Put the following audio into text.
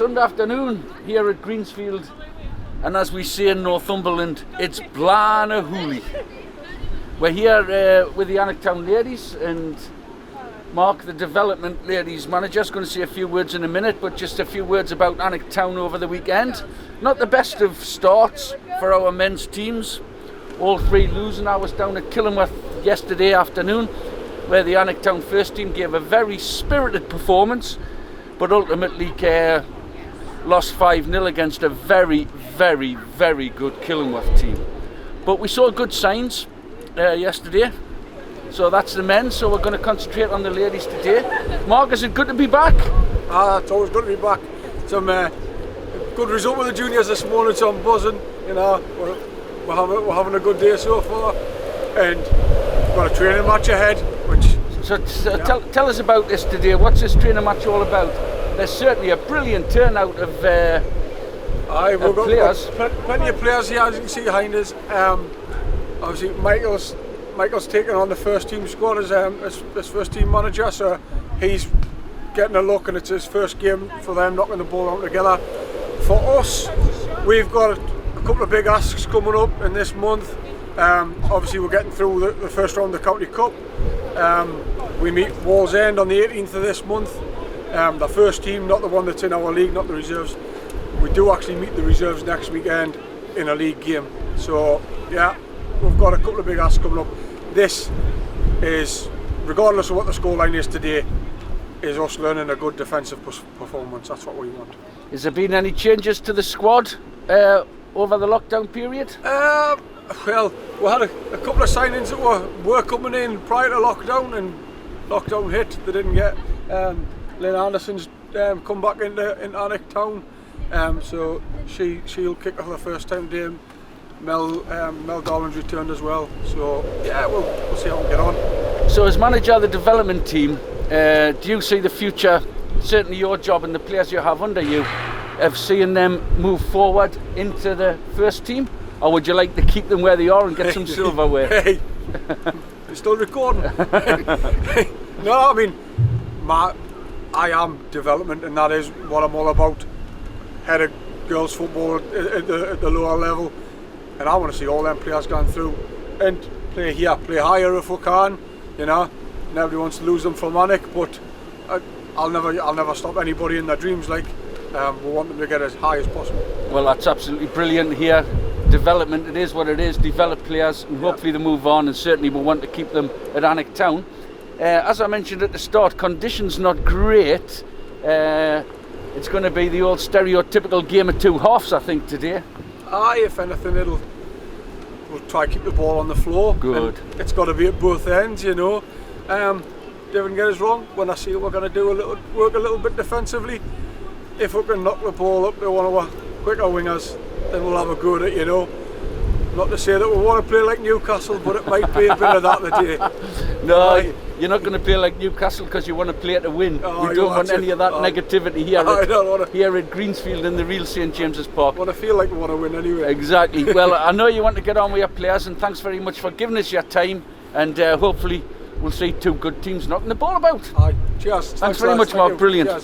Sunday afternoon here at Greensfield, and as we say in Northumberland, it's Blana Hooley. We're here with the Allan ladies, and Mark, the development ladies manager, is going to say a few words in a minute, but just a few words about Allan over the weekend. Not the best of starts for our men's teams, all three losing. I was down at Killingworth yesterday afternoon, where the Allan first team gave a very spirited performance, but ultimately lost 5-0 against a very, very, very good Killingworth team. But we saw good signs yesterday. So that's the men, so we're going to concentrate on the ladies today. Mark, is it good to be back? It's always good to be back. Some good result with the juniors this morning, so I'm buzzing. You know, we're having a good day so far, and we've got a training match ahead. Tell us about this today. What's this training match all about? There's certainly a brilliant turnout of players. We've got plenty of players here, as you can see behind us. Obviously, Michael's taken on the first team squad as first team manager, so he's getting a look, and it's his first game for them, knocking the ball out together. For us, we've got a couple of big asks coming up in this month. Obviously, we're getting through the first round of the County Cup. We meet Wallsend on the 18th of this month. The first team, not the one that's in our league, not the reserves. We do actually meet the reserves next weekend in a league game. So, yeah, we've got a couple of big asks coming up. This is, regardless of what the scoreline is today, is us learning a good defensive performance. That's what we want. Has there been any changes to the squad over the lockdown period? Well, we had a couple of signings that were coming in prior to lockdown, and lockdown hit. They didn't get Lynn Anderson's come back into Allan, so she'll kick off the first time today. Mel Darwin's returned as well, so yeah, we'll see how we get on. So as manager of the development team, do you see the future, certainly your job and the players you have under you, of seeing them move forward into the first team, or would you like to keep them where they are and get some silverware? Hey, you're still recording. No, I mean, I am development, and that is what I'm all about. Head of girls football at the lower level. And I want to see all them players going through and play here, play higher if we can. You know, nobody wants to lose them for Manic, but I'll never stop anybody in their dreams. Like, we want them to get as high as possible. Well, that's absolutely brilliant here. Development, it is what it is. Develop players, and hopefully they move on. And certainly we want to keep them at Allan. As I mentioned at the start, conditions not great. It's going to be the old stereotypical game of two halves, I think, today. If anything, we'll try to keep the ball on the floor. Good. And it's got to be at both ends, you know. Don't get us wrong. When I see what we're going to do, work a little bit defensively. If we can knock the ball up to one of our quicker wingers, then we'll have a go at it, you know. Not to say that we want to play like Newcastle, but it might be a bit of that today. No, you're not going to play like Newcastle because you want to play to win. We don't want any of that negativity here here at Greensfield in the real St James's Park. I want to feel like we want to win anyway. Exactly. Well, I know you want to get on with your players, and thanks very much for giving us your time, and hopefully we'll see two good teams knocking the ball about. Cheers. Thanks very much, Mark. Brilliant. Cheers.